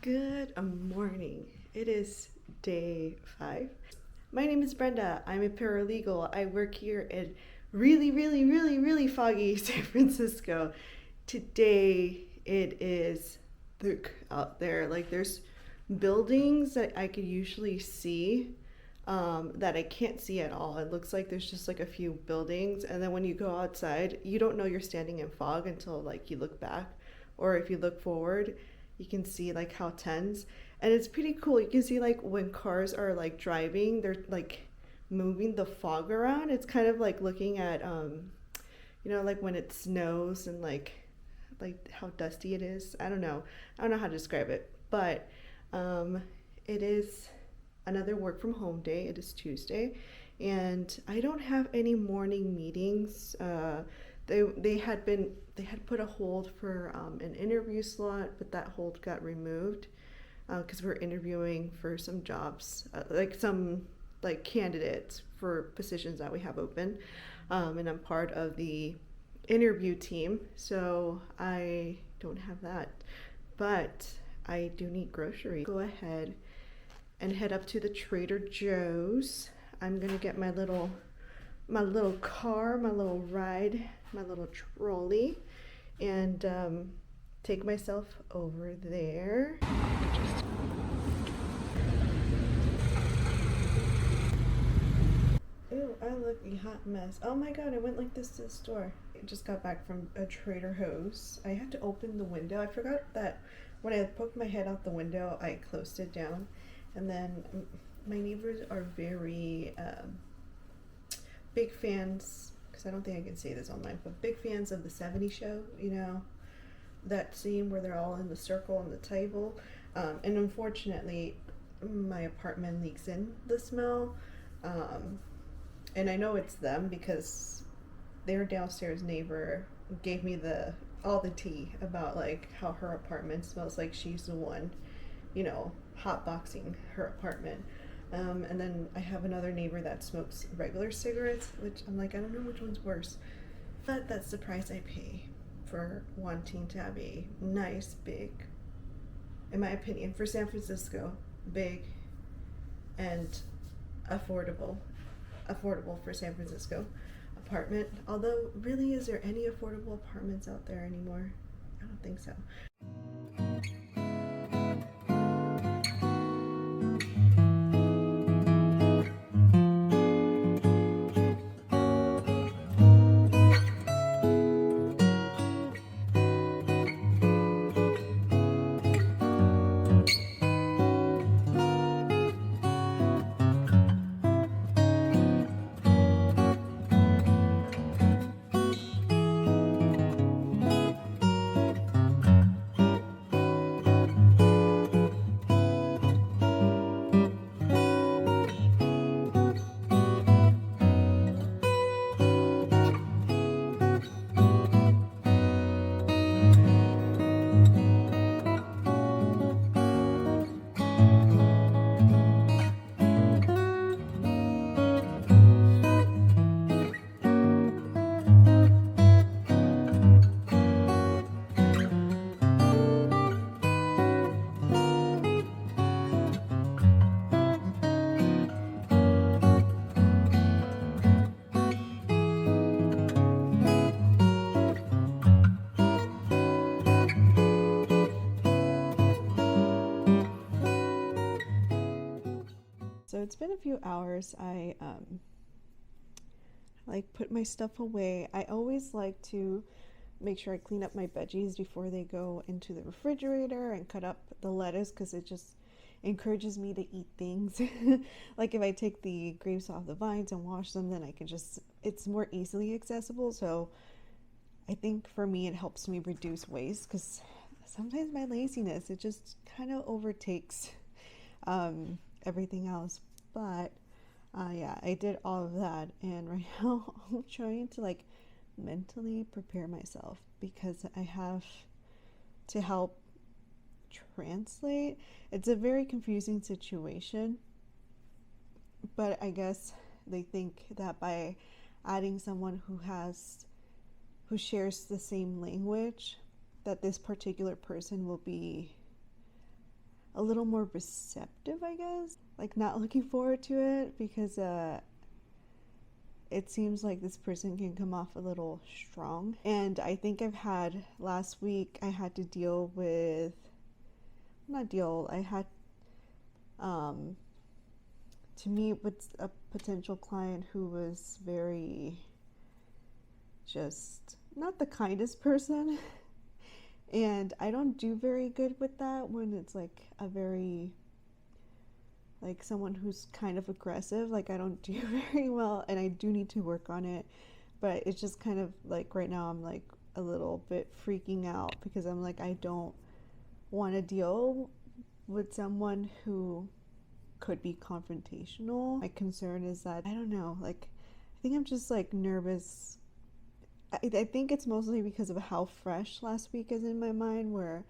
Good morning. It is day 5. My name is Brenda. I'm a paralegal. I work here in really foggy San Francisco. Today it is thick out there. Like there's buildings that I could usually see that I can't see at all. It looks like there's just like a few buildings, and then when you go outside, you don't know you're standing in fog until like you look back, or if you look forward, you can see like how tense. And it's pretty cool. You can see like when cars are like driving, they're like moving the fog around. It's kind of like looking at like when it snows and like how dusty it is. I don't know how to describe it, but it is another work from home day. It is Tuesday, and I don't have any morning meetings. They had put a hold for an interview slot, but that hold got removed because we're interviewing for some jobs, like some like candidates for positions that we have open, and I'm part of the interview team, so I don't have that. But I do need groceries. Go ahead and head up to the Trader Joe's. I'm gonna get my little car, my little ride, my little trolley, and take myself over there. Ew, I look a hot mess. Oh my god, I went like this to the store. I just got back from a Trader Joe's. I had to open the window. I forgot that when I poked my head out the window, I closed it down. And then my neighbors are very big fans, because I don't think I can say this online, but big fans of the 70s show, that scene where they're all in the circle on the table. And unfortunately, my apartment leaks in the smell. And I know it's them because their downstairs neighbor gave me all the tea about like how her apartment smells like she's the one, hotboxing her apartment. And then I have another neighbor that smokes regular cigarettes, which I'm like, I don't know which one's worse. But that's the price I pay for wanting to have a nice, big, in my opinion, for San Francisco, big and affordable for San Francisco apartment. Although, really, is there any affordable apartments out there anymore? I don't think so. So it's been a few hours. I like put my stuff away. I always like to make sure I clean up my veggies before they go into the refrigerator and cut up the lettuce, because it just encourages me to eat things. Like if I take the grapes off the vines and wash them, then it's more easily accessible. So I think for me it helps me reduce waste, because sometimes my laziness, it just kind of overtakes everything else. But yeah, I did all of that, and right now I'm trying to like mentally prepare myself, because I have to help translate. It's a very confusing situation, but I guess they think that by adding someone who shares the same language, that this particular person will be a little more receptive, I guess. Like, not looking forward to it because it seems like this person can come off a little strong. And I think last week I had to deal with, I had to meet with a potential client who was very, just not the kindest person. And I don't do very good with that when it's like a very, like someone who's kind of aggressive. Like, I don't do very well, and I do need to work on it. But it's just kind of like right now I'm like a little bit freaking out because I'm like, I don't want to deal with someone who could be confrontational. My concern is that, I don't know, like, I think I'm just like nervous. I think it's mostly because of how fresh last week is in my mind, where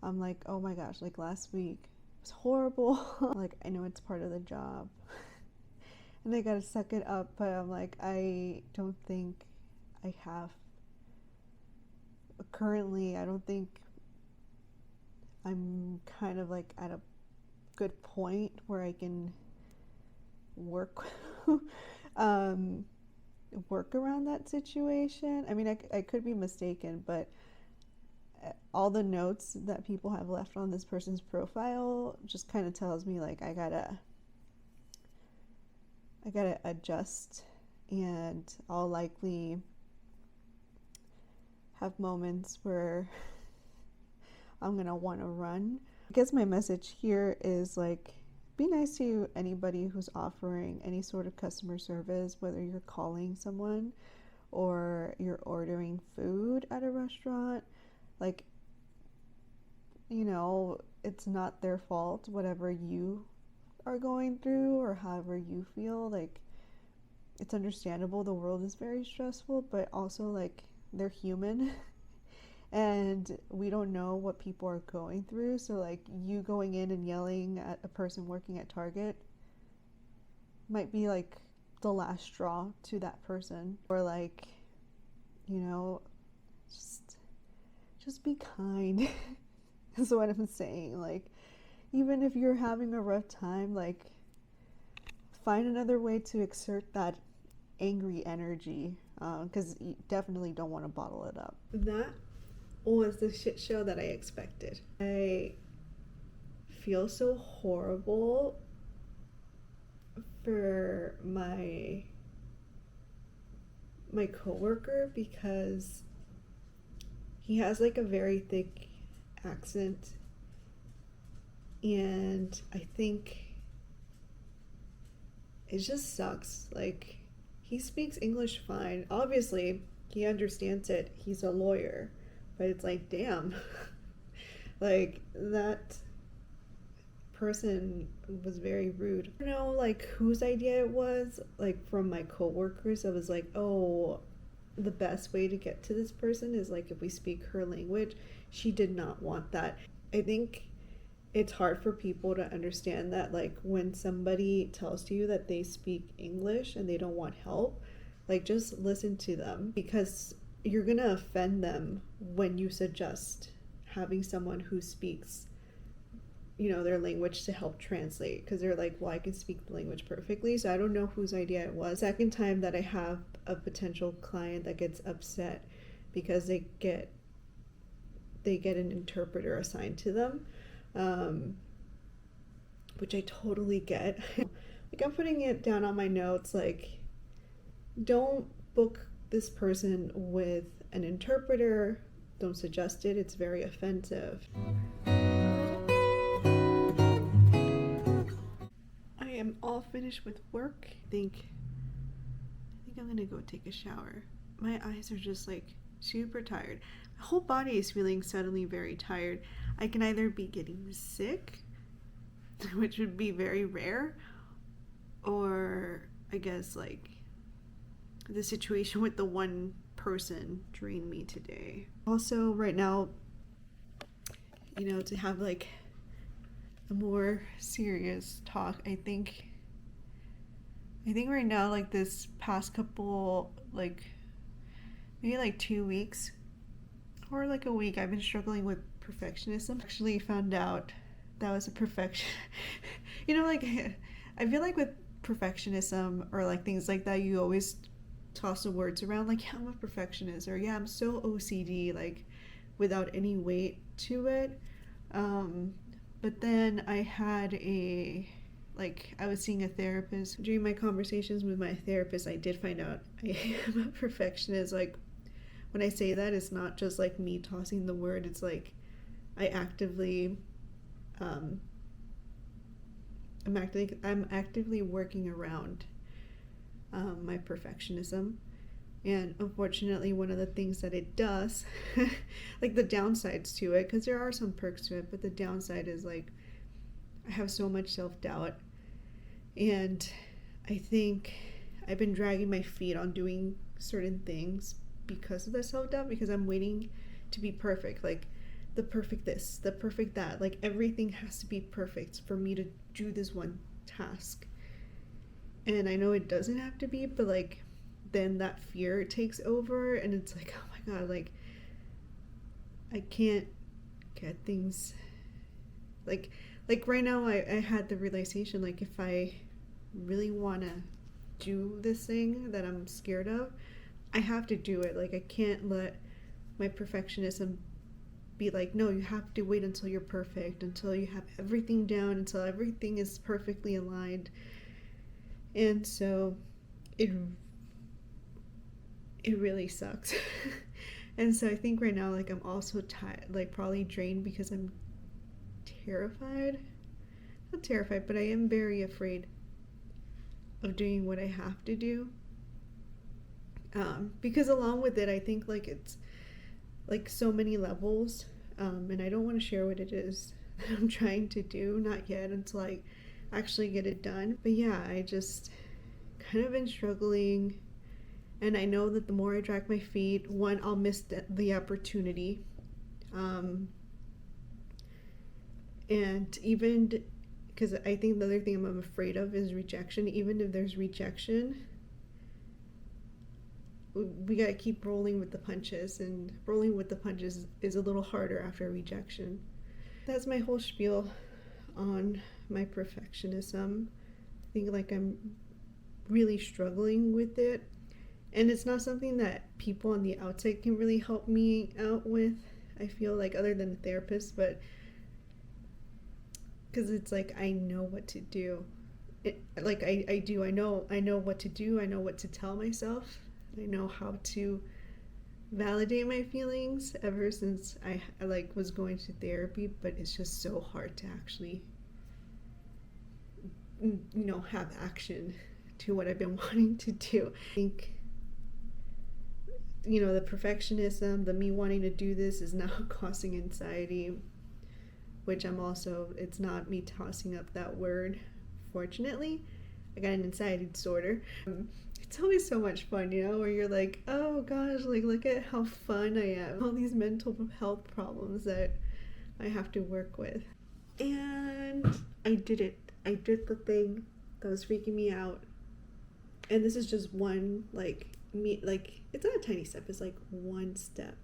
I'm like, oh my gosh, like last week was horrible. Like, I know it's part of the job and I gotta suck it up, but I'm like, I don't think I have, currently, I don't think I'm kind of like at a good point where I can work work around that situation. I mean, I could be mistaken, but all the notes that people have left on this person's profile just kind of tells me like I gotta adjust, and I'll likely have moments where I'm gonna want to run. I guess my message here is like, be nice to anybody who's offering any sort of customer service, whether you're calling someone or you're ordering food at a restaurant. Like, you know, it's not their fault, whatever you are going through or however you feel. Like, it's understandable, the world is very stressful, but also like they're human and we don't know what people are going through. So like, you going in and yelling at a person working at Target might be like the last straw to that person. Or like, you know, just be kind is what I'm saying. Like, even if you're having a rough time, like, find another way to exert that angry energy, because you definitely don't want to bottle it up. That was the shit show that I expected. I feel so horrible for my coworker because he has like a very thick accent, and I think it just sucks. Like, he speaks English fine. Obviously, he understands it. He's a lawyer. But it's like, damn. Like, that person was very rude. I don't know, like, whose idea it was. Like, from my coworkers, I was like, oh, the best way to get to this person is, like, if we speak her language. She did not want that. I think it's hard for people to understand that, like, when somebody tells you that they speak English and they don't want help, like, just listen to them, because you're gonna offend them when you suggest having someone who speaks, you know, their language to help translate, because they're like, well, I can speak the language perfectly. So I don't know whose idea it was. Second time that I have a potential client that gets upset because they get an interpreter assigned to them, which I totally get. Like, I'm putting it down on my notes, like, don't book this person with an interpreter. Don't suggest it. It's very offensive. I am all finished with work. I think I'm gonna go take a shower. My eyes are just like super tired. My whole body is feeling suddenly very tired. I can either be getting sick, which would be very rare, or I guess like the situation with the one person drained me today. Also, right now, you know, to have like a more serious talk, I think right now, like this past couple, like maybe like 2 weeks or like a week, I've been struggling with perfectionism. Actually found out that was a perfection. You know, like, I feel like with perfectionism or like things like that, you always toss the words around like, yeah, I'm a perfectionist, or yeah, I'm so OCD, like without any weight to it. But then I had I was seeing a therapist. During my conversations with my therapist, I did find out I am a perfectionist. Like, when I say that, it's not just like me tossing the word, it's like I actively, I'm actively working around my perfectionism. And unfortunately, one of the things that it does, like the downsides to it, because there are some perks to it, but the downside is like I have so much self-doubt. And I think I've been dragging my feet on doing certain things because of the self-doubt, because I'm waiting to be perfect. Like the perfect this, the perfect that. Like everything has to be perfect for me to do this one task. And I know it doesn't have to be, but like then that fear takes over, and it's like, oh my god, like I can't get things like right now I had the realization, like if I really want to do this thing that I'm scared of, I have to do it. Like I can't let my perfectionism be like, no, you have to wait until you're perfect, until you have everything down, until everything is perfectly aligned. And so it really sucks. And so I think right now, like I'm also tired, like probably drained, because I'm terrified. Not terrified, but I am very afraid of doing what I have to do. Because along with it, I think like it's like so many levels, and I don't want to share what it is that I'm trying to do, not yet, until I actually get it done. But yeah, I just kind of been struggling. And I know that the more I drag my feet, one, I'll miss the opportunity. And even, because I think the other thing I'm afraid of is rejection. Even if there's rejection, we gotta keep rolling with the punches. And rolling with the punches is a little harder after rejection. That's my whole spiel on my perfectionism. I think like I'm really struggling with it. And it's not something that people on the outside can really help me out with, I feel like, other than the therapist, but because it's like I know what to do. I do. I know what to do. I know what to tell myself. I know how to validate my feelings ever since I like was going to therapy, but it's just so hard to actually, have action to what I've been wanting to do. I think the perfectionism, the me wanting to do this is now causing anxiety, which it's not me tossing up that word. Fortunately, I got an anxiety disorder. It's always so much fun, where you're like, oh gosh, like look at how fun I am. All these mental health problems that I have to work with. And I did it. I did the thing that was freaking me out. And this is just one, it's not a tiny step, it's like one step.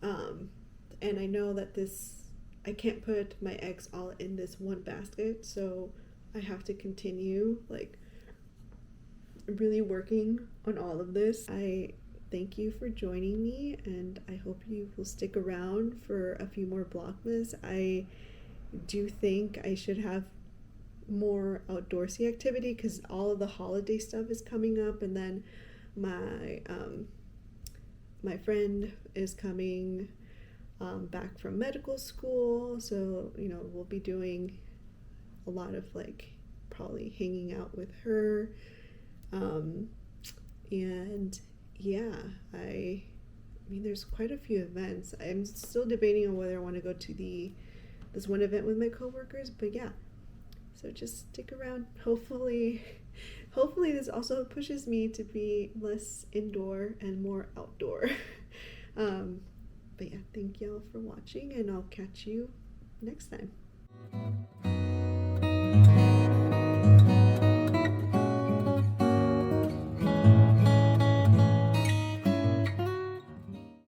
And I know that I can't put my eggs all in this one basket, so I have to continue, really working on all of this. I thank you for joining me, and I hope you will stick around for a few more Vlogmas. I do think I should have more outdoorsy activity, because all of the holiday stuff is coming up, and then my friend is coming back from medical school, so we'll be doing a lot of probably hanging out with her, and yeah, I mean there's quite a few events. I'm still debating on whether I want to go to this one event with my coworkers, but yeah, so just stick around. Hopefully this also pushes me to be less indoor and more outdoor. But yeah, thank y'all for watching, and I'll catch you next time.